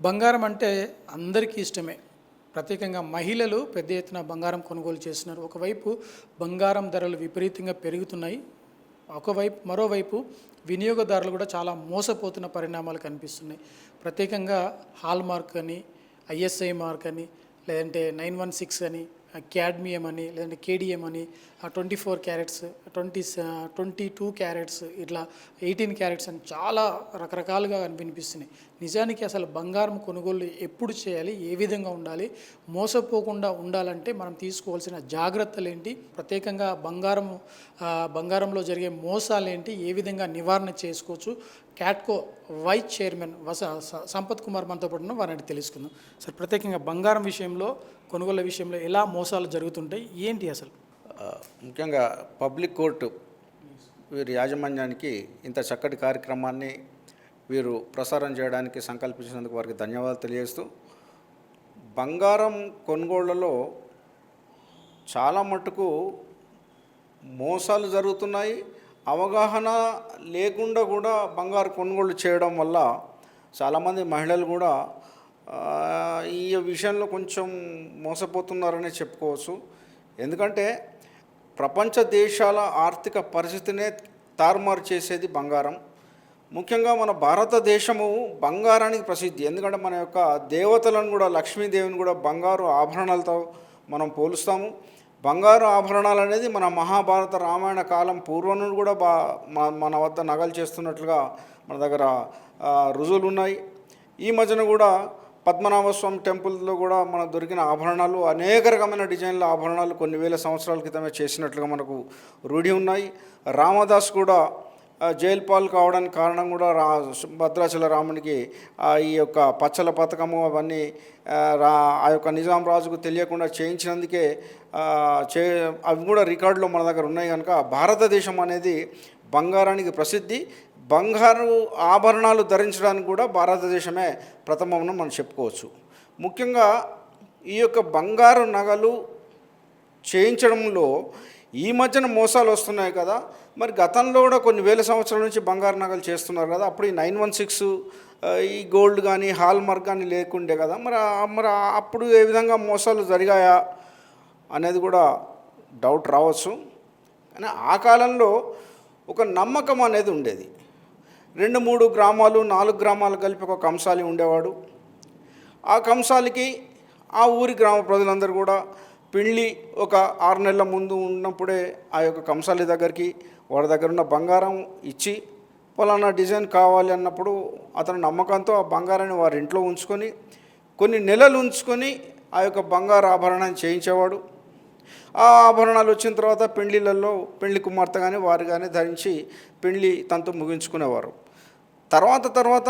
బంగారం అంటే అందరికీ ఇష్టమే. ప్రత్యేకంగా మహిళలు పెద్ద ఎత్తున బంగారం కొనుగోలు చేస్తున్నారు. ఒకవైపు బంగారం ధరలు విపరీతంగా పెరుగుతున్నాయి. మరోవైపు వినియోగదారులు కూడా చాలా మోసపోతున్న పరిణామాలు కనిపిస్తున్నాయి. ప్రత్యేకంగా హాల్ మార్క్ అని, ఐఎస్ఐ మార్క్ అని, లేదంటే 916 అని, క్యాడ్మియం అని, లేదంటే కేడిఎం అని, 24 క్యారెట్స్, 22 క్యారెట్స్, ఇట్లా 18 క్యారెట్స్ అని చాలా రకరకాలుగా వినిపిస్తున్నాయి. నిజానికి అసలు బంగారం కొనుగోలు ఎప్పుడు చేయాలి, ఏ విధంగా ఉండాలి, మోసపోకుండా ఉండాలంటే మనం తీసుకోవాల్సిన జాగ్రత్తలు ఏంటి, ప్రత్యేకంగా బంగారంలో జరిగే మోసాలు ఏంటి, ఏ విధంగా నివారణ చేసుకోవచ్చు, క్యాట్కో వైస్ చైర్మన్ సంపత్ కుమార్ మనతో పాటు వారిని తెలుసుకుందాం. సార్, ప్రత్యేకంగా బంగారం విషయంలో, కొనుగోలు విషయంలో ఎలా మోసాలు జరుగుతుంటాయి, ఏంటి అసలు? ముఖ్యంగా పబ్లిక్ కోర్టు వీరి యాజమాన్యానికి ఇంత చక్కటి కార్యక్రమాన్ని వీరు ప్రసారం చేయడానికి సంకల్పించినందుకు వారికి ధన్యవాదాలు తెలియజేస్తూ, బంగారం కొనుగోళ్లలో చాలా మట్టుకు మోసాలు జరుగుతున్నాయి. అవగాహన లేకుండా కూడా బంగారు కొనుగోలు చేయడం వల్ల చాలామంది మహిళలు కూడా ఈ విషయంలో కొంచెం మోసపోతున్నారనే చెప్పుకోవచ్చు. ఎందుకంటే ప్రపంచ దేశాల ఆర్థిక పరిస్థితినే తారుమారు చేసేది బంగారం. ముఖ్యంగా మన భారతదేశము బంగారానికి ప్రసిద్ధి. ఎందుకంటే మన యొక్క దేవతలను కూడా, లక్ష్మీదేవిని కూడా బంగారు ఆభరణాలతో మనం పోలుస్తాము. బంగారు ఆభరణాలు అనేది మన మహాభారత రామాయణ కాలం పూర్వం నుండి కూడా మన వద్ద నగలు చేస్తున్నట్లుగా మన దగ్గర రుజువులు ఉన్నాయి. ఈ మధ్యన కూడా పద్మనాభస్వామి టెంపుల్లో కూడా మనకు దొరికిన ఆభరణాలు, అనేక రకమైన డిజైన్ల ఆభరణాలు కొన్ని వేల సంవత్సరాల క్రితమే చేసినట్లుగా మనకు రూఢి ఉన్నాయి. రామదాస్ కూడా జైలు పాలు కావడానికి కారణం కూడా భద్రాచల రామునికి ఈ యొక్క పచ్చల పథకము అవన్నీ ఆ యొక్క నిజాం రాజుకు తెలియకుండా చేయించినందుకే అవి కూడా రికార్డులో మన దగ్గర ఉన్నాయి. కనుక భారతదేశం అనేది బంగారానికి ప్రసిద్ధి. బంగారు ఆభరణాలు ధరించడానికి కూడా భారతదేశమే ప్రథమంగా మనం చెప్పుకోవచ్చు. ముఖ్యంగా ఈ యొక్క బంగారు నగలు చేయించడంలో ఈ మధ్యన మోసాలు వస్తున్నాయి కదా. మరి గతంలో కూడా కొన్ని వేల సంవత్సరాల నుంచి బంగారు నగలు చేస్తున్నారు కదా. అప్పుడు ఈ 916 ఈ గోల్డ్ కానీ హాల్ మార్క్ కానీ లేకుండే కదా. మరి అప్పుడు ఏ విధంగా మోసాలు జరిగాయా అనేది కూడా డౌట్ రావచ్చు. కానీ ఆ కాలంలో ఒక నమ్మకం అనేది ఉండేది. 2-3 గ్రామాలు 4 గ్రామాలు కలిపి ఒక కంసాలి ఉండేవాడు. ఆ కంసాలికి ఆ ఊరి గ్రామ ప్రజలందరూ కూడా పెళ్ళి ఒక 6 నెలల ముందు ఉన్నప్పుడే ఆ యొక్క కంసాలి దగ్గరికి వాడి దగ్గర ఉన్న బంగారం ఇచ్చి, పలానా డిజైన్ కావాలి అన్నప్పుడు అతను నమ్మకంతో ఆ బంగారాన్ని వారి ఇంట్లో ఉంచుకొని కొన్ని నెలలు ఉంచుకొని ఆ యొక్క బంగారు ఆభరణాన్ని చేయించేవాడు. ఆ ఆభరణాలు వచ్చిన తర్వాత పెళ్లిళ్ళల్లో పెళ్లి కుమార్తె కానీ వారు కానీ ధరించి పెళ్లి తంతు ముగించుకునేవారు. తర్వాత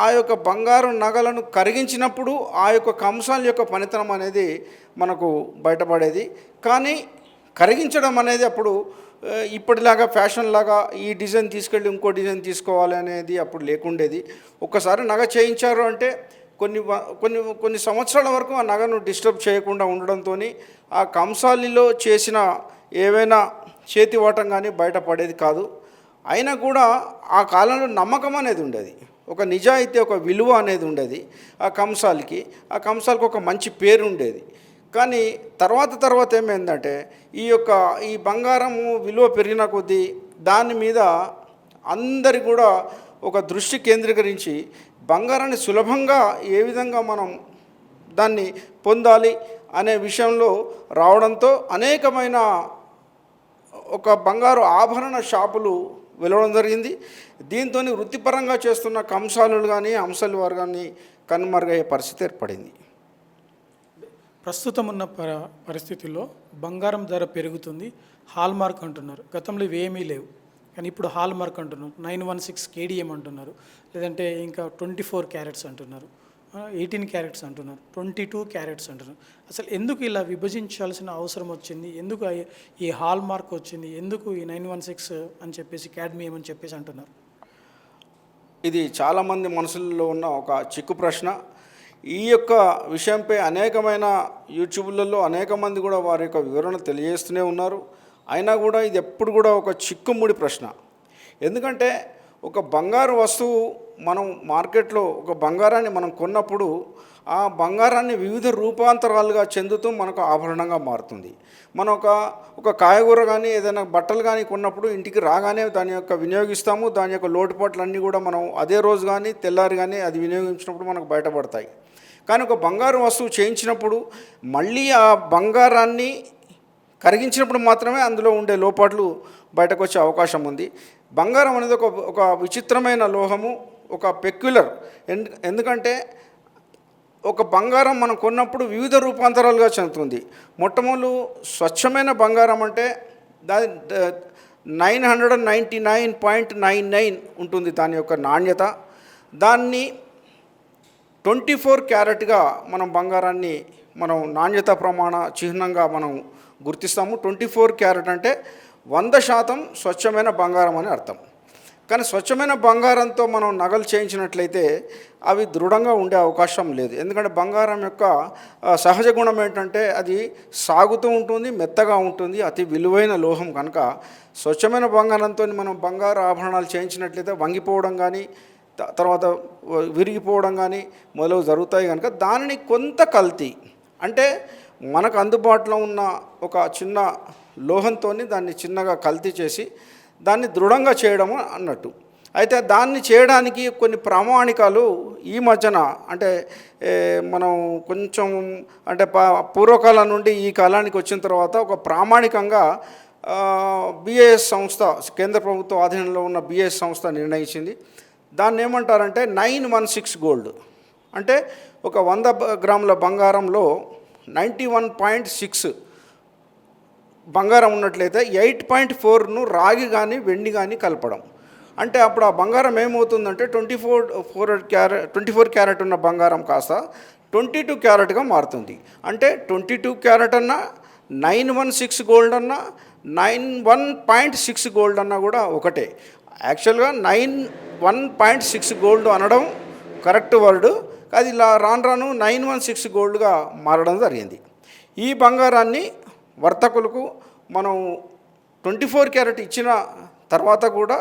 ఆ యొక్క బంగారు నగలను కరిగించినప్పుడు ఆ యొక్క కంసాల యొక్క పనితనం అనేది మనకు బయటపడేది. కానీ కరిగించడం అనేది అప్పుడు ఇప్పటిలాగా ఫ్యాషన్ లాగా ఈ డిజైన్ తీసుకెళ్ళి ఇంకో డిజైన్ తీసుకోవాలి అనేది అప్పుడు లేకుండేది. ఒక్కసారి నగ చేయించారు అంటే కొన్ని సంవత్సరాల వరకు ఆ నగను డిస్టర్బ్ చేయకుండా ఉండడంతో ఆ కంసాలిలో చేసిన ఏవైనా చేతివాటం కానీ బయటపడేది కాదు. అయినా కూడా ఆ కాలంలో నమ్మకం అనేది ఉండేది, ఒక నిజాయితీ, ఒక విలువ అనేది ఉండేది ఆ కంసాలికి ఒక మంచి పేరు ఉండేది. కానీ తర్వాత ఏమైందంటే ఈ బంగారము విలువ పెరిగిన కొద్దీ దాని మీద అందరి కూడా ఒక దృష్టి కేంద్రీకరించి బంగారాన్ని సులభంగా ఏ విధంగా మనం దాన్ని పొందాలి అనే విషయంలో రావడంతో అనేకమైన ఒక బంగారు ఆభరణ షాపులు వెలవడం జరిగింది. దీంతో వృత్తిపరంగా చేస్తున్న కంసాలులు కానీ అంశాలు వారు కానీ కనుమరుగయ్యే పరిస్థితి ఏర్పడింది. ప్రస్తుతం ఉన్న పరిస్థితుల్లో బంగారం ధర పెరుగుతుంది. హాల్ మార్క్ అంటున్నారు, గతంలో ఇవేమీ లేవు. కానీ ఇప్పుడు హాల్ మార్క్ అంటున్నారు, 916 కేడిఎం అంటున్నారు, లేదంటే ఇంకా 24 క్యారెట్స్ అంటున్నారు, 18 క్యారెట్స్ అంటున్నారు, 22 క్యారెట్స్ అంటున్నారు. అసలు ఎందుకు ఇలా విభజించాల్సిన అవసరం వచ్చింది? ఎందుకు ఈ హాల్ మార్క్ వచ్చింది? ఎందుకు ఈ 916 అని చెప్పేసి, క్యాడ్మియం అని చెప్పేసి అంటున్నారు? ఇది చాలామంది మనసుల్లో ఉన్న ఒక చిక్కు ప్రశ్న. ఈ యొక్క విషయంపై అనేకమైన యూట్యూబ్లలో అనేక మంది కూడా వారి యొక్క వివరణ తెలియజేస్తూనే ఉన్నారు. అయినా కూడా ఇది ఎప్పుడు కూడా ఒక చిక్కుముడి ప్రశ్న. ఎందుకంటే ఒక బంగారు వస్తువు మనం మార్కెట్లో ఒక బంగారాన్ని మనం కొన్నప్పుడు ఆ బంగారాన్ని వివిధ రూపాంతరాలుగా చెందుతూ మనకు ఆభరణంగా మారుతుంది. మనం ఒక కాయగూర కానీ ఏదైనా బట్టలు కానీ కొన్నప్పుడు ఇంటికి రాగానే దాని యొక్క వినియోగిస్తాము. దాని యొక్క లోటుపాట్లన్నీ కూడా మనం అదే రోజు కానీ తెల్లారి కానీ అది వినియోగించినప్పుడు మనకు బయటపడతాయి. కానీ ఒక బంగారు వస్తువు చేయించినప్పుడు మళ్ళీ ఆ బంగారాన్ని కరిగించినప్పుడు మాత్రమే అందులో ఉండే లోపాట్లు బయటకు వచ్చే అవకాశం ఉంది. బంగారం అనేది ఒక విచిత్రమైన లోహము, ఒక పెక్యులర్. ఎందుకంటే ఒక బంగారం మనం కొన్నప్పుడు వివిధ రూపాంతరాలుగా చెందుతుంది. మొట్టమొదలు స్వచ్ఛమైన బంగారం అంటే దాని 999.99 ఉంటుంది దాని యొక్క నాణ్యత. దాన్ని 24 క్యారెట్గా మనం బంగారాన్ని మనం నాణ్యత ప్రమాణ చిహ్నంగా మనం గుర్తిస్తాము. 24 క్యారెట్ అంటే 100% స్వచ్ఛమైన బంగారం అని అర్థం. కానీ స్వచ్ఛమైన బంగారంతో మనం నగలు చేయించినట్లయితే అవి దృఢంగా ఉండే అవకాశం లేదు. ఎందుకంటే బంగారం యొక్క సహజ గుణం ఏంటంటే అది సాగుతూ ఉంటుంది, మెత్తగా ఉంటుంది, అతి విలువైన లోహం. కనుక స్వచ్ఛమైన బంగారంతో మనం బంగారు ఆభరణాలు చేయించినట్లయితే వంగిపోవడం కానీ తర్వాత విరిగిపోవడం కానీ మొదలవు జరుగుతాయి. కనుక దానిని కొంత కల్తీ అంటే మనకు అందుబాటులో ఉన్న ఒక చిన్న లోహంతో దాన్ని చిన్నగా కల్తీ చేసి దాన్ని దృఢంగా చేయడము అన్నట్టు. అయితే దాన్ని చేయడానికి కొన్ని ప్రామాణికాలు ఈ మధ్యన అంటే మనం కొంచెం అంటే పూర్వకాలం నుండి ఈ కాలానికి వచ్చిన తర్వాత ఒక ప్రామాణికంగా బిఏఎస్ సంస్థ, కేంద్ర ప్రభుత్వ ఆధీనంలో ఉన్న బిఏఎస్ సంస్థ నిర్ణయించింది. దాన్ని ఏమంటారంటే 916 గోల్డ్. అంటే ఒక 100 గ్రాముల బంగారంలో 91.6 బంగారం ఉన్నట్లయితే 8.4ను రాగి కానీ వెండి కానీ కలపడం. అంటే అప్పుడు ఆ బంగారం ఏమవుతుందంటే 24 క్యారెట్ ఉన్న బంగారం కాస్త 22 క్యారెట్గా మారుతుంది. అంటే 22 క్యారెట్ అన్నా 916 గోల్డ్ అన్నా 91.6 గోల్డ్ అన్నా కూడా ఒకటే. యాక్చువల్గా 91.6 గోల్డ్ అనడం కరెక్ట్ వర్డ్. అది ఇలా రాను 916 గోల్డ్గా మారడం జరిగింది. ఈ బంగారాన్ని వర్తకులకు మనం 24 క్యారెట్ ఇచ్చిన తర్వాత కూడా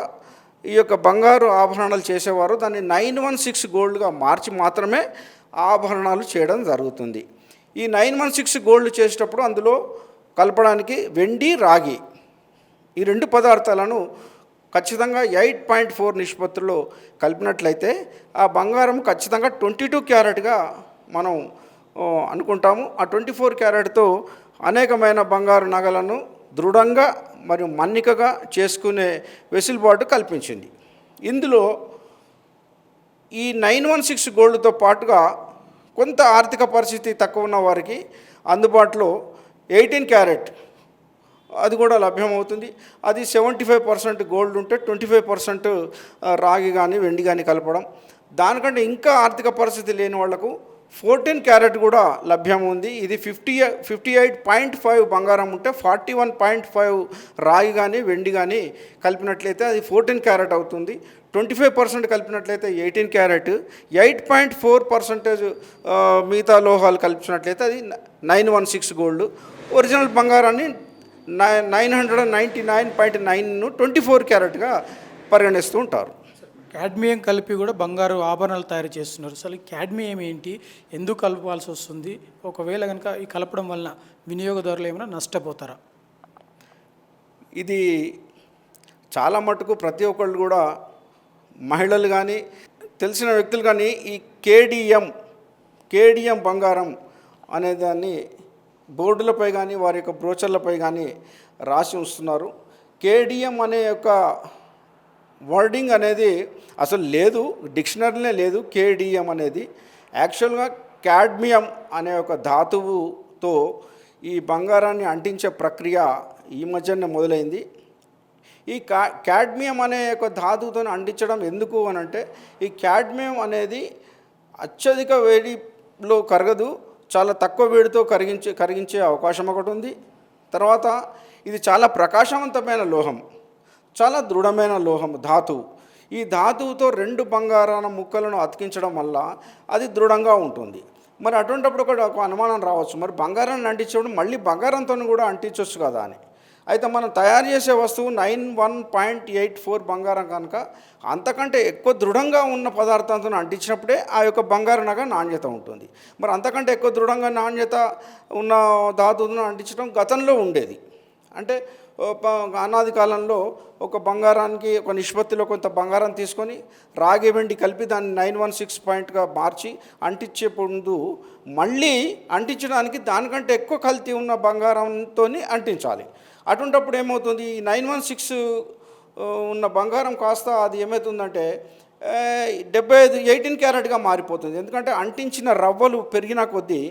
ఈ యొక్క బంగారు ఆభరణాలు చేసేవారు దాన్ని 916 గోల్డ్గా మార్చి మాత్రమే ఆభరణాలు చేయడం జరుగుతుంది. ఈ 916 గోల్డ్ చేసేటప్పుడు అందులో కలపడానికి వెండి, రాగి ఈ రెండు పదార్థాలను ఖచ్చితంగా 8.4 నిష్పత్తిలో కలిపినట్లయితే ఆ బంగారం ఖచ్చితంగా 22 క్యారెట్గా మనం అనుకుంటాము. ఆ 24 క్యారెట్తో అనేకమైన బంగారు నగలను దృఢంగా మరియు మన్నికగా చేసుకునే వెసులుబాటు కల్పించింది. ఇందులో ఈ 916 గోల్డ్తో పాటుగా కొంత ఆర్థిక పరిస్థితి తక్కువ ఉన్న వారికి అందుబాటులో 18 క్యారెట్ అది కూడా లభ్యమవుతుంది. అది 75% గోల్డ్ ఉంటే 25% రాగి కానీ వెండి కానీ కలపడం. దానికంటే ఇంకా ఆర్థిక పరిస్థితి లేని వాళ్లకు 14 క్యారెట్ కూడా లభ్యం ఉంది. ఇది 58.5 బంగారం ఉంటే 41.5 రాగి కానీ వెండి కానీ కలిపినట్లయితే అది 14 క్యారెట్ అవుతుంది. 25% కలిపినట్లయితే 18 క్యారెట్, 8.4% మిగతా లోహాలు కలిపినట్లయితే అది 916 గోల్డ్. ఒరిజినల్ బంగారాన్ని 999.9ను 24 క్యారెట్గా పరిగణిస్తూ ఉంటారు. క్యాడ్మియం కలిపి కూడా బంగారు ఆభరణాలు తయారు చేస్తున్నారు. అసలు ఈ క్యాడ్మియం ఏంటి, ఎందుకు కలపాల్సి వస్తుంది, ఒకవేళ కనుక ఈ కలపడం వలన వినియోగదారులు ఏమైనా నష్టపోతారా? ఇది చాలా మటుకు ప్రతి ఒక్కళ్ళు కూడా మహిళలు కానీ తెలిసిన వ్యక్తులు కానీ ఈ కేడిఎం బంగారం అనేదాన్ని బోర్డులపై కానీ వారి యొక్క బ్రోచర్లపై కానీ రాసి ఉంచుతున్నారు. కేడిఎం అనే యొక్క వర్డింగ్ అనేది అసలు లేదు, డిక్షనరీనే లేదు. కేడిఎం అనేది యాక్చువల్గా క్యాడ్మియం అనే ఒక ధాతువుతో ఈ బంగారాన్ని అంటించే ప్రక్రియ ఈ మధ్యనే మొదలైంది. ఈ క్యాడ్మియం అనే ఒక ధాతువుతో అంటించడం ఎందుకు అనంటే ఈ క్యాడ్మియం అనేది అత్యధిక వేడిలో కరగదు, చాలా తక్కువ వేడితో కరిగించే అవకాశం ఒకటి ఉంది. తర్వాత ఇది చాలా ప్రకాశవంతమైన లోహం, చాలా దృఢమైన లోహం ధాతువు. ఈ ధాతువుతో 2 బంగారాల ముక్కలను అతికించడం వల్ల అది దృఢంగా ఉంటుంది. మరి అటువంటిప్పుడు ఒక అనుమానం రావచ్చు, మరి బంగారాన్ని అంటించేప్పుడు మళ్ళీ బంగారంతో కూడా అంటించవచ్చు కదా అని. అయితే మనం తయారు చేసే వస్తువు 91.84 బంగారం కనుక అంతకంటే ఎక్కువ దృఢంగా ఉన్న పదార్థంతో అంటించినప్పుడే ఆ యొక్క బంగారు నగ నాణ్యత ఉంటుంది. మరి అంతకంటే ఎక్కువ దృఢంగా నాణ్యత ఉన్న ధాతువును అంటించడం గతంలో ఉండేది. అంటే అనాది కాలంలో ఒక బంగారానికి ఒక నిష్పత్తిలో కొంత బంగారం తీసుకొని రాగి వెండి కలిపి దాన్ని 916 పాయింట్గా మార్చి అంటించే ముందు మళ్ళీ అంటించడానికి దానికంటే ఎక్కువ కల్తీ ఉన్న బంగారంతో అంటించాలి. అటువంటప్పుడు ఏమవుతుంది, 916 ఉన్న బంగారం కాస్త అది ఏమవుతుందంటే 18 క్యారెట్గా మారిపోతుంది. ఎందుకంటే అంటించిన రవ్వలు పెరిగిన కొద్దీ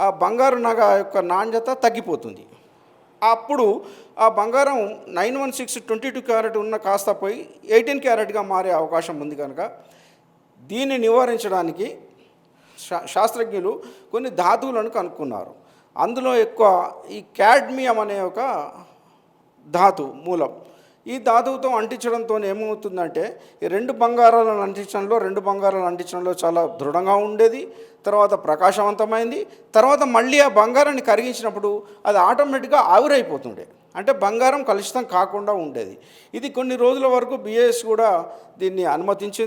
ఆ బంగారు నగ యొక్క నాణ్యత తగ్గిపోతుంది. అప్పుడు ఆ బంగారం 916 22 క్యారెట్ ఉన్న కాస్త పోయి 18 క్యారెట్గా మారే అవకాశం ఉంది. కనుక దీన్ని నివారించడానికి శాస్త్రజ్ఞులు కొన్ని ధాతువులను కనుక్కున్నారు. అందులో ఎక్కువ ఈ క్యాడ్మియం అనే ఒక ధాతు మూలం. ఈ ధాతువుతో అంటించడంతో ఏమవుతుందంటే ఈ రెండు బంగారాలను అంటించడంలో చాలా దృఢంగా ఉండేది, తర్వాత ప్రకాశవంతమైంది, తర్వాత మళ్ళీ ఆ బంగారాన్ని కరిగించినప్పుడు అది ఆటోమేటిక్గా ఆవిరైపోతుండే, అంటే బంగారం కలుషితం కాకుండా ఉండేది. ఇది కొన్ని రోజుల వరకు బిఏఎస్ కూడా దీన్ని అనుమతించి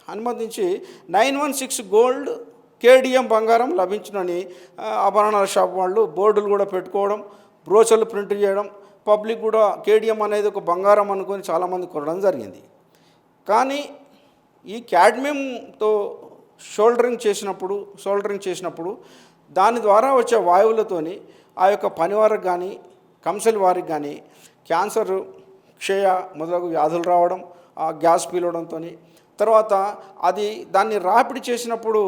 916 గోల్డ్ కేడిఎం బంగారం లభించునని ఆభరణాల షాప్ వాళ్ళు బోర్డులు కూడా పెట్టుకోవడం, బ్రోచర్లు ప్రింట్ చేయడం, పబ్లిక్ కూడా కేడిఎం అనేది ఒక బంగారం అనుకొని చాలామంది కొనడం జరిగింది. కానీ ఈ క్యాడ్మియంతో సోల్డరింగ్ చేసినప్పుడు దాని ద్వారా వచ్చే వాయువులతోని ఆ యొక్క పనివారికి కానీ కంసలి వారికి కానీ క్యాన్సర్, క్షయ మొదలగు వ్యాధులు రావడం, ఆ గ్యాస్ పీలవడంతో, తర్వాత దాన్ని రాపిడి చేసినప్పుడు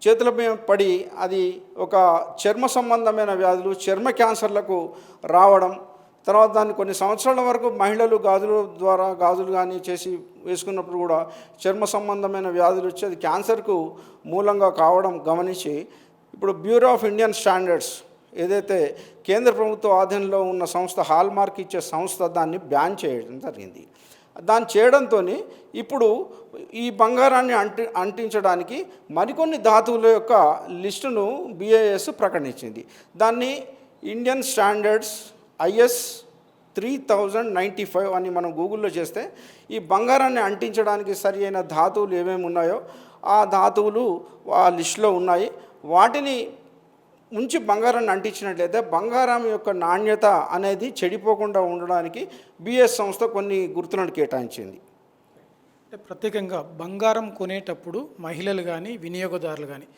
చేతుల మీద పడి అది ఒక చర్మ సంబంధమైన వ్యాధులు, చర్మ క్యాన్సర్లకు రావడం, తర్వాత దాన్ని కొన్ని సంవత్సరాల వరకు మహిళలు గాజులు కానీ చేసి వేసుకున్నప్పుడు కూడా చర్మ సంబంధమైన వ్యాధులు వచ్చి అది క్యాన్సర్కు మూలంగా కావడం గమనించి ఇప్పుడు బ్యూరో ఆఫ్ ఇండియన్ స్టాండర్డ్స్ ఏదైతే కేంద్ర ప్రభుత్వ ఆధీనంలో ఉన్న సంస్థ, హాల్మార్క్ ఇచ్చే సంస్థ, దాన్ని బ్యాన్ చేయడం జరిగింది. దాన్ని చేయడంతో ఇప్పుడు ఈ బంగారాన్ని అంటించడానికి మరికొన్ని ధాతువుల యొక్క లిస్టును బిఐఎస్ ప్రకటించింది. దాన్ని ఇండియన్ స్టాండర్డ్స్ IS 3095 అని మనం గూగుల్లో చేస్తే ఈ బంగారాన్ని అంటించడానికి సరి అయిన ధాతువులు ఏమేమి ఉన్నాయో ఆ ధాతువులు ఆ లిస్టులో ఉన్నాయి. వాటిని ఉంచి బంగారాన్ని అంటించినట్లయితే బంగారం యొక్క నాణ్యత అనేది చెడిపోకుండా ఉండడానికి బిఎస్ సంస్థ కొన్ని గుర్తులను కేటాయించింది. అంటే ప్రత్యేకంగా బంగారం కొనేటప్పుడు మహిళలు కానీ వినియోగదారులు కానీ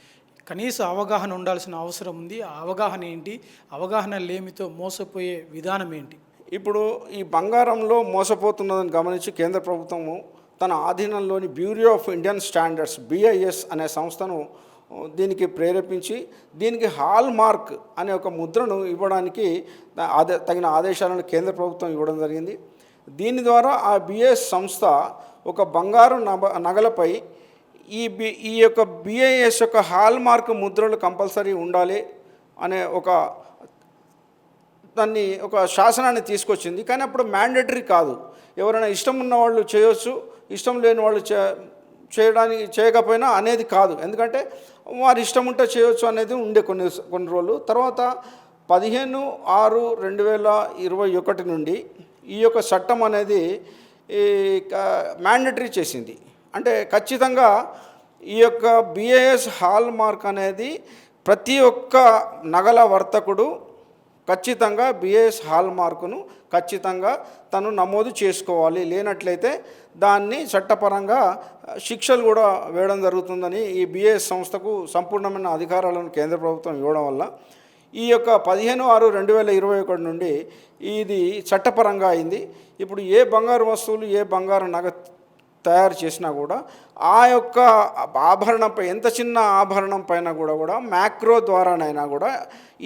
కనీస అవగాహన ఉండాల్సిన అవసరం ఉంది. ఆ అవగాహన ఏంటి, అవగాహన లేమితో మోసపోయే విధానం ఏంటి? ఇప్పుడు ఈ బంగారంలో మోసపోతున్నదని గమనించి కేంద్ర ప్రభుత్వము తన ఆధీనంలోని bureau of Indian standards BIS అనే సంస్థను దీనికి ప్రేరేపించి దీనికి హాల్ మార్క్ అనే ఒక ముద్రను ఇవ్వడానికి తగిన ఆదేశాలను కేంద్ర ప్రభుత్వం ఇవ్వడం జరిగింది. దీని ద్వారా ఆ BIS సంస్థ ఒక బంగారు నగలపై ఈ యొక్క BIS యొక్క హాల్ మార్క్ ముద్రలు కంపల్సరీ ఉండాలి అనే దాన్ని ఒక శాసనాన్ని తీసుకొచ్చింది. కానీ అప్పుడు మ్యాండేటరీ కాదు, ఎవరైనా ఇష్టం ఉన్న వాళ్ళు చేయొచ్చు, ఇష్టం లేని వాళ్ళు చేయకపోయినా అనేది కాదు. ఎందుకంటే వారి ఇష్టం ఉంటే చేయొచ్చు అనేది ఉండే కొన్ని రోజులు. తర్వాత 15/6/2021 నుండి ఈ యొక్క చట్టం అనేది మ్యాండేటరీ చేసింది. అంటే ఖచ్చితంగా ఈ యొక్క BIS హాల్ మార్క్ అనేది ప్రతి ఒక్క నగల వర్తకుడు ఖచ్చితంగా BIS హాల్ మార్కును ఖచ్చితంగా తను నమోదు చేసుకోవాలి. లేనట్లయితే దాన్ని చట్టపరంగా శిక్షలు కూడా వేయడం జరుగుతుందని ఈ BIS సంస్థకు సంపూర్ణమైన అధికారాలను కేంద్ర ప్రభుత్వం ఇవ్వడం వల్ల ఈ యొక్క 15/6/2021 నుండి ఇది చట్టపరంగా అయింది. ఇప్పుడు ఏ బంగారు వస్తువులు, ఏ బంగారు నగ తయారు చేసినా కూడా ఆ యొక్క ఆభరణంపై, ఎంత చిన్న ఆభరణం పైన కూడా మ్యాక్రో ద్వారానైనా కూడా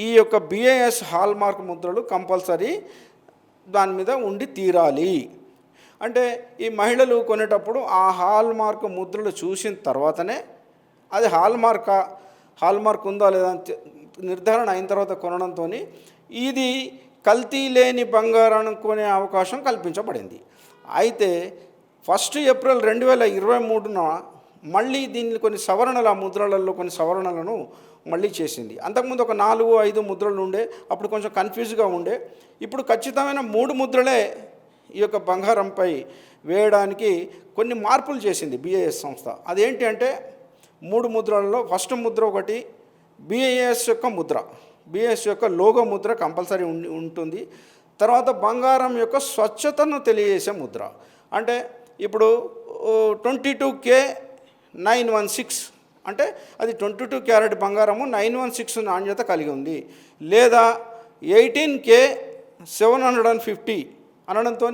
ఈ యొక్క BIS హాల్ మార్క్ ముద్రలు కంపల్సరీ దాని మీద ఉండి తీరాలి. అంటే ఈ మహిళలు కొనేటప్పుడు ఆ హాల్ మార్క్ ముద్రలు చూసిన తర్వాతనే అది హాల్ మార్క్ ఉందా లేదా నిర్ధారణ అయిన తర్వాత కొనడంతో ఇది కల్తీ లేని బంగారాన్ని కొనే అవకాశం కల్పించబడింది. అయితే 1 ఏప్రిల్ 2023 మళ్ళీ దీన్ని కొన్ని సవరణలు, ఆ ముద్రలలో కొన్ని సవరణలను మళ్ళీ చేసింది. అంతకుముందు ఒక 4-5 ముద్రలు ఉండే, అప్పుడు కొంచెం కన్ఫ్యూజ్గా ఉండే. ఇప్పుడు ఖచ్చితమైన 3 ముద్రలే ఈ యొక్క బంగారంపై వేయడానికి కొన్ని మార్పులు చేసింది బిఐఎస్ సంస్థ. అదేంటి అంటే 3 ముద్రలలో ఫస్ట్ ముద్ర ఒకటి బిఐఎస్ యొక్క ముద్ర, బిఐఎస్ యొక్క లోగో ముద్ర కంపల్సరీ ఉంటుంది. తర్వాత బంగారం యొక్క స్వచ్ఛతను తెలియజేసే ముద్ర. అంటే ఇప్పుడు 22K916 అంటే అది 22 క్యారెట్ బంగారము 916 నాణ్యత కలిగి ఉంది. లేదా 18K750 అనడంతో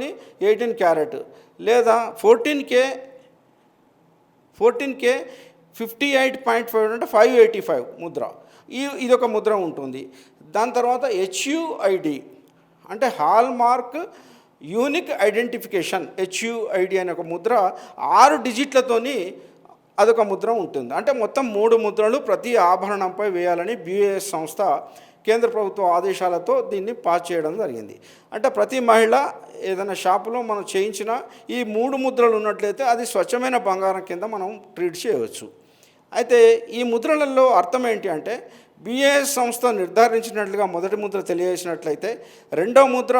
18 క్యారెట్, లేదా 14K58.5 అంటే 585 ముద్ర. ఇదొక ముద్ర ఉంటుంది. దాని తర్వాత హెచ్యుఐడి అంటే hall mark unique identification, HUID అనే ఒక ముద్ర 6 డిజిట్లతోని అదొక ముద్ర ఉంటుంది. అంటే మొత్తం 3 ముద్రలు ప్రతి ఆభరణంపై వేయాలని బిఐఎస్ సంస్థ కేంద్ర ప్రభుత్వ ఆదేశాలతో దీన్ని పాస్ చేయడం జరిగింది. అంటే ప్రతి మహిళ ఏదైనా షాపులో మనం చేయించిన ఈ 3 ముద్రలు ఉన్నట్లయితే అది స్వచ్ఛమైన బంగారం కింద మనం ట్రీట్ చేయవచ్చు. అయితే ఈ ముద్రలలో అర్థం ఏంటి అంటే బిఐఎస్ సంస్థ నిర్ధారించినట్లుగా మొదటి ముద్ర తెలియజేసినట్లయితే రెండవ ముద్ర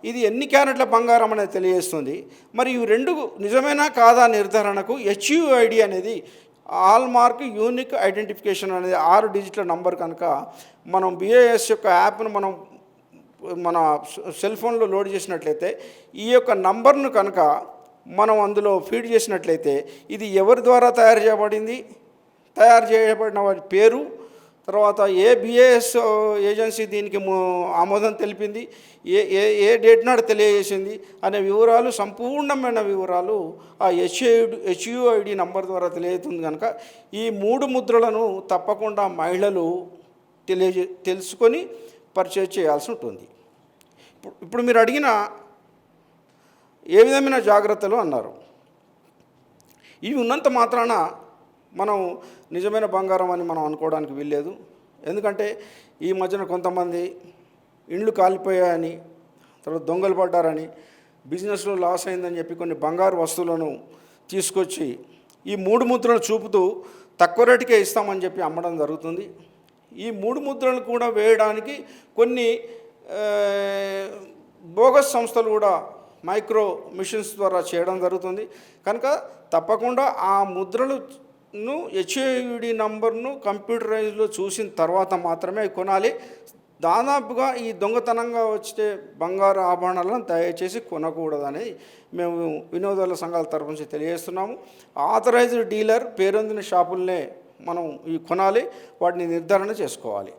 ఇది ఎన్ని క్యారెట్ల బంగారం అనేది తెలియజేస్తుంది. మరి ఇవి రెండు నిజమేనా కాదా నిర్ధారణకు హెచ్యుఐడి అనేది హాల్ మార్క్ యూనిక్ ఐడెంటిఫికేషన్ అనేది 6 డిజిట్ల నంబర్ కనుక మనం బిఐఎస్ యొక్క యాప్ను మన సెల్ ఫోన్లో లోడ్ చేసినట్లయితే ఈ యొక్క నంబర్ను కనుక మనం అందులో ఫీడ్ చేసినట్లయితే ఇది ఎవరి ద్వారా తయారు చేయబడిన వారి పేరు, తర్వాత ఏ బిఐఎస్ ఏజెన్సీ దీనికి ఆమోదం తెలిపింది, ఏ డేట్ నాడు తెలియజేసింది అనే వివరాలు, సంపూర్ణమైన వివరాలు ఆ హెచ్యుఐడి నంబర్ ద్వారా తెలియజేస్తుంది. కనుక ఈ 3 ముద్రలను తప్పకుండా మహిళలు తెలుసుకొని పర్చేజ్ చేయాల్సి ఉంటుంది. ఇప్పుడు మీరు అడిగిన ఏ విధమైన జాగ్రత్తలు అన్నారు. ఇవి ఉన్నంత మాత్రాన మనం నిజమైన బంగారం అని మనం అనుకోవడానికి వీల్లేదు. ఎందుకంటే ఈ మధ్యన కొంతమంది ఇండ్లు కాలిపోయాయని, తర్వాత దొంగలు పడ్డారని, బిజినెస్లో లాస్ అయిందని చెప్పి కొన్ని బంగారు వస్తువులను తీసుకొచ్చి ఈ 3 ముద్రలు చూపుతూ తక్కువ రేటుకే ఇస్తామని చెప్పి అమ్మడం జరుగుతుంది. ఈ 3 ముద్రలు కూడా వేయడానికి కొన్ని బోగస్ సంస్థలు కూడా మైక్రో మిషన్స్ ద్వారా చేయడం జరుగుతుంది. కనుక తప్పకుండా ఆ ముద్రలను హెచ్ఐడి నంబర్ను కంప్యూటరైజ్లో చూసిన తర్వాత మాత్రమే కొనాలి. దాదాపుగా ఈ దొంగతనంగా వచ్చే బంగారు ఆభరణాలను దయచేసి కొనకూడదని మేము వినోదాల సంఘాల తరఫు నుంచి తెలియజేస్తున్నాము. ఆథరైజ్డ్ డీలర్ పేరొందిన షాపులనే మనం ఇవి కొనాలి, వాటిని నిర్ధారణ చేసుకోవాలి.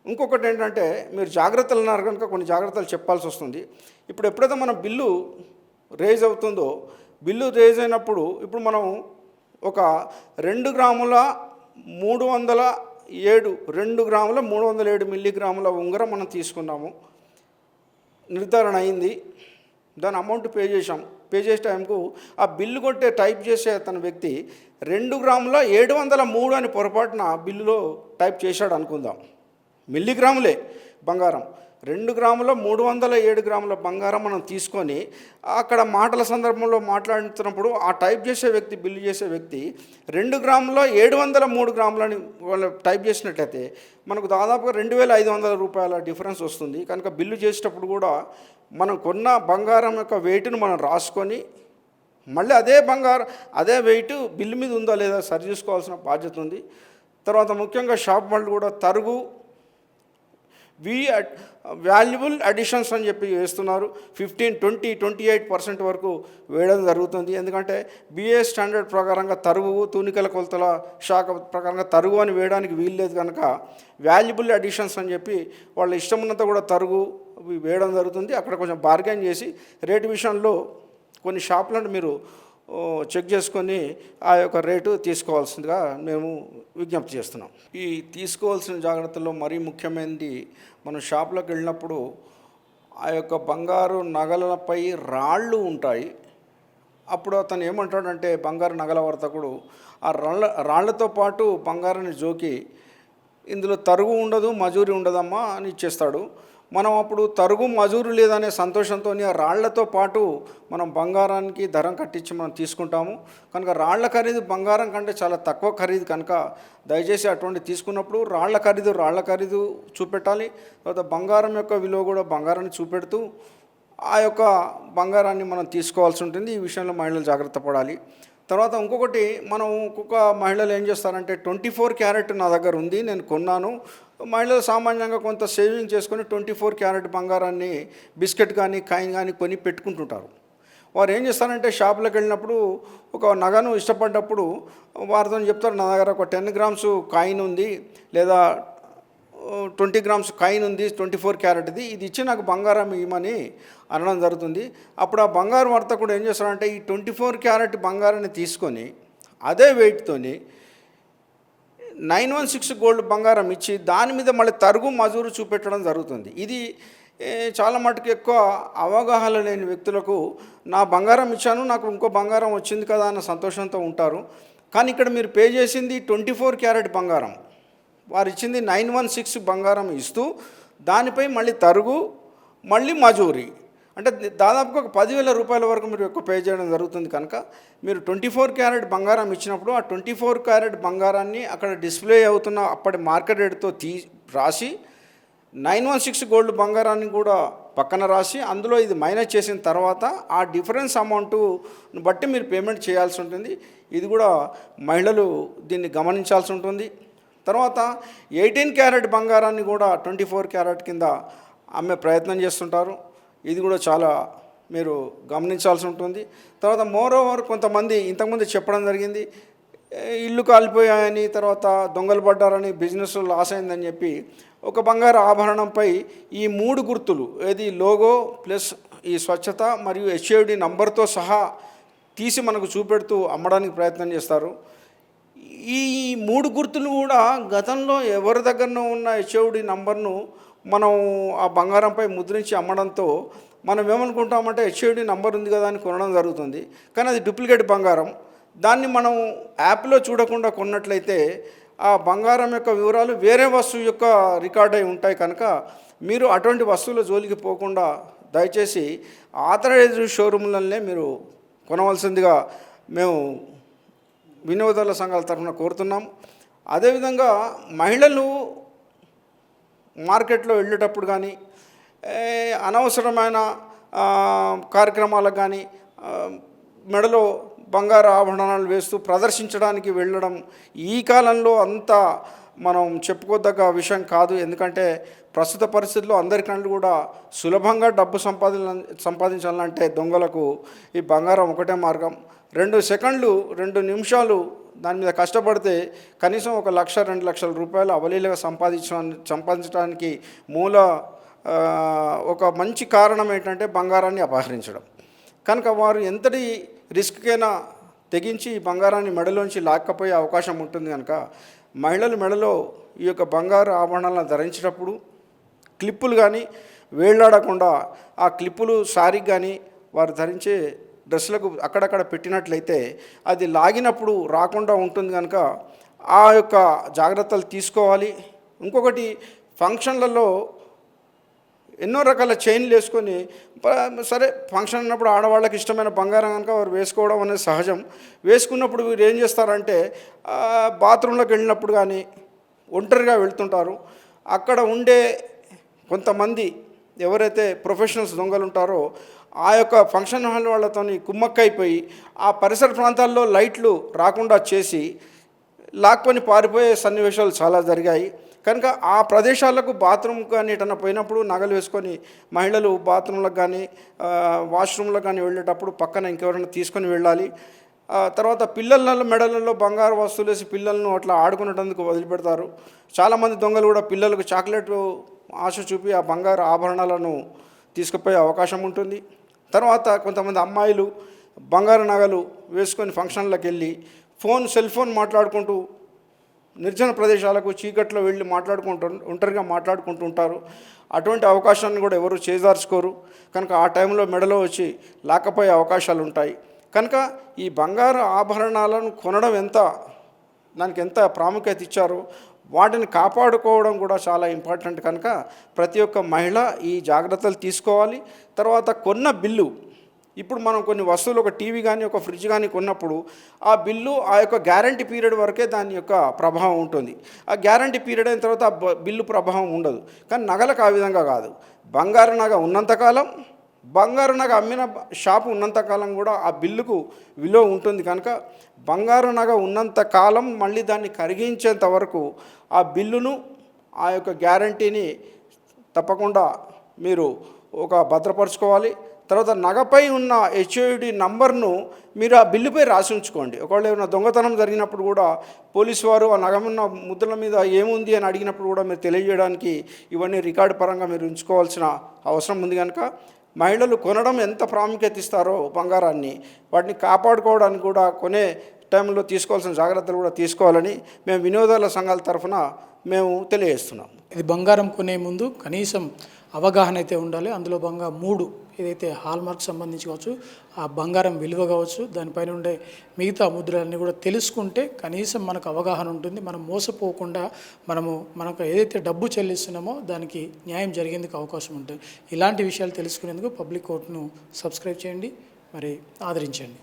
ఇంకొకటి ఏంటంటే మీరు జాగ్రత్తలు అన్నారు కనుక కొన్ని జాగ్రత్తలు చెప్పాల్సి వస్తుంది. ఇప్పుడు ఎప్పుడైతే మన బిల్లు రేజ్ అవుతుందో, బిల్లు రేజ్ అయినప్పుడు ఇప్పుడు మనం ఒక 2 గ్రాముల 307 మిల్లీగ్రాముల ఉంగరం మనం తీసుకున్నాము, నిర్ధారణ అయింది, దాని అమౌంట్ పే చేసాం. పే చేసే టైంకు ఆ బిల్లు కొట్టే టైప్ చేసే అతని వ్యక్తి 2 గ్రాముల 703 అని పొరపాటున బిల్లులో టైప్ చేశాడు అనుకుందాం. మిల్లీగ్రాములే బంగారం, 2 గ్రాముల 307 గ్రాముల బంగారం మనం తీసుకొని అక్కడ మాటల సందర్భంలో మాట్లాడుతున్నప్పుడు ఆ టైప్ చేసే వ్యక్తి, బిల్లు చేసే వ్యక్తి 2 గ్రాముల 703 గ్రాములని వాళ్ళు టైప్ చేసినట్లయితే మనకు దాదాపుగా 2,500 రూపాయల డిఫరెన్స్ వస్తుంది. కనుక బిల్లు చేసేటప్పుడు కూడా మనం కొన్న బంగారం యొక్క వెయిట్ను మనం రాసుకొని మళ్ళీ అదే వెయిట్ బిల్లు మీద ఉందా లేదా సరి చూసుకోవాల్సిన బాధ్యత ఉంది. తర్వాత ముఖ్యంగా షాప్ వాళ్ళు కూడా తరుగు వాల్యుబుల్ అడిషన్స్ అని చెప్పి వేస్తున్నారు. 15, 20, 28% వరకు వేయడం జరుగుతుంది. ఎందుకంటే బిఏ స్టాండర్డ్ ప్రకారంగా తరుగు, తూనికల కొలతల శాఖ ప్రకారంగా తరుగు అని వేయడానికి వీల్లేదు. కనుక వాల్యుబుల్ అడిషన్స్ అని చెప్పి వాళ్ళ ఇష్టం ఉన్నంత కూడా తరుగు వేయడం జరుగుతుంది. అక్కడ కొంచెం బార్గెన్ చేసి రేటు విషయంలో కొన్ని షాపులను మీరు చెక్ చేసుకొని ఆ యొక్క రేటు తీసుకోవాల్సిందిగా మేము విజ్ఞప్తి చేస్తున్నాం. ఈ తీసుకోవాల్సిన జాగ్రత్తల్లో మరీ ముఖ్యమైనది, మనం షాపులకు వెళ్ళినప్పుడు ఆ యొక్క బంగారు నగలపై రాళ్ళు ఉంటాయి. అప్పుడు అతను ఏమంటాడంటే బంగారు నగల వర్తకుడు ఆ రాళ్లతో పాటు బంగారాన్ని జోకి ఇందులో తరుగు ఉండదు, మజూరి ఉండదమ్మా అని ఇచ్చేస్తాడు. మనం అప్పుడు తరుగు మజూరు లేదనే సంతోషంతో ఆ రాళ్లతో పాటు మనం బంగారానికి ధరం కట్టించి మనం తీసుకుంటాము. కనుక రాళ్ల ఖరీదు బంగారం కంటే చాలా తక్కువ ఖరీదు కనుక దయచేసి అటువంటి తీసుకున్నప్పుడు రాళ్ల ఖరీదు చూపెట్టాలి. తర్వాత బంగారం యొక్క విలువ కూడా బంగారాన్ని చూపెడుతూ ఆ యొక్క బంగారాన్ని మనం తీసుకోవాల్సి ఉంటుంది. ఈ విషయంలో మహిళలు జాగ్రత్త పడాలి. తర్వాత ఇంకొకటి, మనం ఒక్కొక్క మహిళలు ఏం చేస్తారంటే 24 క్యారెట్ నా దగ్గర ఉంది, నేను కొన్నాను. మహిళలు సామాన్యంగా కొంత సేవింగ్ చేసుకొని 24 క్యారెట్ బంగారాన్ని బిస్కెట్ కానీ కాయిన్ కానీ కొని పెట్టుకుంటుంటారు. వారు ఏం చేస్తారంటే షాపులకు వెళ్ళినప్పుడు ఒక నగను ఇష్టపడ్డప్పుడు వారితో చెప్తారు, నా దగ్గర ఒక 10 గ్రామ్స్ కాయిన్ ఉంది, లేదా 20 గ్రామ్స్ కాయిన్ ఉంది 24 క్యారెట్ది, ఇది ఇచ్చి నాకు బంగారం ఇవ్వమని అనడం జరుగుతుంది. అప్పుడు ఆ బంగారు వర్తకుడు ఏం చేస్తారంటే ఈ 24 క్యారెట్ బంగారాన్ని తీసుకొని అదే వెయిట్తోని 916 గోల్డ్ బంగారం ఇచ్చి దాని మీద మళ్ళీ తరుగు మజూరు చూపెట్టడం జరుగుతుంది. ఇది చాలా మటుకు ఎక్కువ అవగాహన లేని వ్యక్తులకు నా బంగారం ఇచ్చాను, నాకు ఇంకో బంగారం వచ్చింది కదా అన్న సంతోషంతో ఉంటారు. కానీ ఇక్కడ మీరు పే చేసింది 24 క్యారెట్ బంగారం, వారు ఇచ్చింది 916 బంగారం ఇస్తూ దానిపై మళ్ళీ తరుగు మళ్ళీ మజూరీ, అంటే దాదాపుగా ఒక 10,000 రూపాయల వరకు మీరు ఎక్కువ పే చేయడం జరుగుతుంది. కనుక మీరు 24 క్యారెట్ బంగారం ఇచ్చినప్పుడు ఆ 24 క్యారెట్ బంగారాన్ని అక్కడ డిస్ప్లే అవుతున్న అప్పటి మార్కెట్ రేటుతో రాసి 916 గోల్డ్ బంగారాన్ని కూడా పక్కన రాసి అందులో ఇది మైనస్ చేసిన తర్వాత ఆ డిఫరెన్స్ అమౌంట్ను బట్టి మీరు పేమెంట్ చేయాల్సి ఉంటుంది. ఇది కూడా మహిళలు దీన్ని గమనించాల్సి ఉంటుంది. తర్వాత 18 క్యారెట్ బంగారాన్ని కూడా 24 క్యారెట్ కింద అమ్మే ప్రయత్నం చేస్తుంటారు. ఇది కూడా చాలా మీరు గమనించాల్సి ఉంటుంది. తర్వాత మోరోవర్ కొంతమంది ఇంతకుముందు చెప్పడం జరిగింది, ఇల్లు కాలిపోయాయని, తర్వాత దొంగలు పడ్డారని, బిజినెస్ లాస్ అయిందని చెప్పి ఒక బంగారు ఆభరణంపై ఈ 3 గుర్తులు, ఏది లోగో ప్లస్ ఈ స్వచ్ఛత మరియు హెచ్ఐడి నంబర్తో సహా తీసి మనకు చూపెడుతూ అమ్మడానికి ప్రయత్నం చేస్తారు. ఈ 3 గుర్తులు కూడా గతంలో ఎవరి దగ్గరనో ఉన్న హెచ్ఐడి నంబర్ను మనం ఆ బంగారంపై ముద్రించి అమ్మడంతో మనం ఏమనుకుంటామంటే హెచ్ఐడి నంబర్ ఉంది కదా అని కొనడం జరుగుతుంది. కానీ అది డూప్లికేట్ బంగారం. దాన్ని మనం యాప్లో చూడకుండా కొన్నట్లయితే ఆ బంగారం యొక్క వివరాలు వేరే వస్తువు యొక్క రికార్డ్ అయి ఉంటాయి. కనుక మీరు అటువంటి వస్తువుల జోలికి పోకుండా దయచేసి ఆథరైజ్డ్ షోరూమ్లనే మీరు కొనవలసిందిగా మేము వినియోగదారుల సంఘాల తరఫున కోరుతున్నాం. అదేవిధంగా మహిళలు మార్కెట్లో వెళ్ళేటప్పుడు కానీ అనవసరమైన కార్యక్రమాలకు కానీ మెడలో బంగారు ఆభరణాలు వేస్తూ ప్రదర్శించడానికి వెళ్ళడం ఈ కాలంలో అంత మనం చెప్పుకోదగ్గ విషయం కాదు. ఎందుకంటే ప్రస్తుత పరిస్థితుల్లో అందరికంటే కూడా సులభంగా డబ్బు సంపాదించాలంటే దొంగలకు ఈ బంగారం ఒకటే మార్గం. 2 సెకండ్లు 2 నిమిషాలు దాని మీద కష్టపడితే కనీసం 1 లక్ష 2 లక్షల రూపాయలు అవలీలగా సంపాదించడానికి మూల ఒక మంచి కారణం ఏంటంటే బంగారాన్ని అపహరించడం. కనుక వారు ఎంతటి రిస్క్కైనా తెగించి ఈ బంగారాన్ని మెడలోంచి లాక్కపోయే అవకాశం ఉంటుంది. కనుక మహిళలు మెడలో ఈ యొక్క బంగారు ఆభరణాలను ధరించేటప్పుడు క్లిప్పులు కానీ వేళ్లాడకుండా ఆ క్లిప్పులు సారీకి కానీ వారు ధరించే డ్రెస్సులకు అక్కడక్కడ పెట్టినట్లయితే అది లాగినప్పుడు రాకుండా ఉంటుంది. కనుక ఆ యొక్క జాగ్రత్తలు తీసుకోవాలి. ఇంకొకటి, ఫంక్షన్లలో ఎన్నో రకాల చైన్లు వేసుకొని, సరే ఫంక్షన్ అన్నప్పుడు ఆడవాళ్ళకి ఇష్టమైన బంగారం కనుక వారు వేసుకోవడం అనేది సహజం. వేసుకున్నప్పుడు వీరు ఏం చేస్తారంటే బాత్రూంలోకి వెళ్ళినప్పుడు కానీ ఒంటరిగా వెళ్తుంటారు. అక్కడ ఉండే కొంతమంది ఎవరైతే ప్రొఫెషనల్స్ దొంగలు ఉంటారో ఆ యొక్క ఫంక్షన్ హాల్ వాళ్ళతో కుమ్మక్కైపోయి ఆ పరిసర ప్రాంతాల్లో లైట్లు రాకుండా చేసి లాక్కొని పారిపోయే సన్నివేశాలు చాలా జరిగాయి. కనుక ఆ ప్రదేశాలకు బాత్రూమ్ కానీ ఎటన్నా పోయినప్పుడు నగలు వేసుకొని మహిళలు బాత్రూంలకు కానీ వాష్రూమ్లకు కానీ వెళ్ళేటప్పుడు పక్కన ఇంకెవరైనా తీసుకొని వెళ్ళాలి. తర్వాత పిల్లల మెడలలో బంగారు వస్తువులు వేసి పిల్లలను అట్లా ఆడుకునేటందుకు వదిలిపెడతారు. చాలామంది దొంగలు కూడా పిల్లలకు చాక్లెట్ ఆశ చూపి ఆ బంగారు ఆభరణాలను తీసుకుపోయే అవకాశం ఉంటుంది. తర్వాత కొంతమంది అమ్మాయిలు బంగారు నగలు వేసుకొని ఫంక్షన్లకు వెళ్ళి సెల్ ఫోన్ మాట్లాడుకుంటూ నిర్జన ప్రదేశాలకు చీకట్లో వెళ్ళి ఒంటరిగా మాట్లాడుకుంటూ ఉంటారు. అటువంటి అవకాశాన్ని కూడా ఎవరు చేజార్చుకోరు. కనుక ఆ టైంలో మెడలో వచ్చి లాక్కపోయే అవకాశాలు ఉంటాయి. కనుక ఈ బంగారు ఆభరణాలను కొనడం దానికి ఎంత ప్రాముఖ్యత ఇచ్చారో వాటిని కాపాడుకోవడం కూడా చాలా ఇంపార్టెంట్ కనుక ప్రతి ఒక్క మహిళ ఈ జాగ్రత్తలు తీసుకోవాలి. తర్వాత కొన్న బిల్లు, ఇప్పుడు మనం కొన్ని వస్తువులు ఒక టీవీ కానీ ఒక ఫ్రిడ్జ్ కానీ కొన్నప్పుడు ఆ బిల్లు ఆ యొక్క గ్యారంటీ పీరియడ్ వరకే దాని యొక్క ప్రభావం ఉంటుంది. ఆ గ్యారంటీ పీరియడ్ అయిన తర్వాత ఆ బిల్లు ప్రభావం ఉండదు. కానీ నగలకు ఆ విధంగా కాదు. బంగారు నగ ఉన్నంతకాలం, బంగారు నగ అమ్మిన షాపు ఉన్నంతకాలం కూడా ఆ బిల్లుకు విలువ ఉంటుంది. కనుక బంగారు నగ ఉన్నంతకాలం మళ్ళీ దాన్ని కరిగించేంత వరకు ఆ బిల్లును, ఆ యొక్క గ్యారంటీని తప్పకుండా మీరు భద్రపరచుకోవాలి. తర్వాత నగపై ఉన్న హెచ్ఓడి నంబర్ను మీరు ఆ బిల్లుపై రాసి ఉంచుకోండి. ఒకవేళ ఏమైనా దొంగతనం జరిగినప్పుడు కూడా పోలీసు వారు ఆ నగ ఉన్న ముద్రల మీద ఏముంది అని అడిగినప్పుడు కూడా మీరు తెలియజేయడానికి ఇవన్నీ రికార్డు పరంగా మీరు ఉంచుకోవాల్సిన అవసరం ఉంది. కనుక మహిళలు కొనడం ఎంత ప్రాముఖ్యత ఇస్తారో బంగారాన్ని, వాటిని కాపాడుకోవడానికి కూడా కొనే టైంలో తీసుకోవాల్సిన జాగ్రత్తలు కూడా తీసుకోవాలని మేము వినోదాల సంఘాల తరఫున మేము తెలియజేస్తున్నాం. ఇది బంగారం కొనే ముందు కనీసం అవగాహన అయితే ఉండాలి. అందులో భాగంగా 3 ఏదైతే హాల్మార్క్ సంబంధించి కావచ్చు, ఆ బంగారం విలువ కావచ్చు, దానిపైన ఉండే మిగతా ముద్రలన్నీ కూడా తెలుసుకుంటే కనీసం మనకు అవగాహన ఉంటుంది. మనం మోసపోకుండా మనకు ఏదైతే డబ్బు చెల్లిస్తున్నామో దానికి న్యాయం జరిగేందుకు అవకాశం ఉంటుంది. ఇలాంటి విషయాలు తెలుసుకునేందుకు పబ్లిక్ కోర్టును సబ్స్క్రైబ్ చేయండి, మరి ఆదరించండి.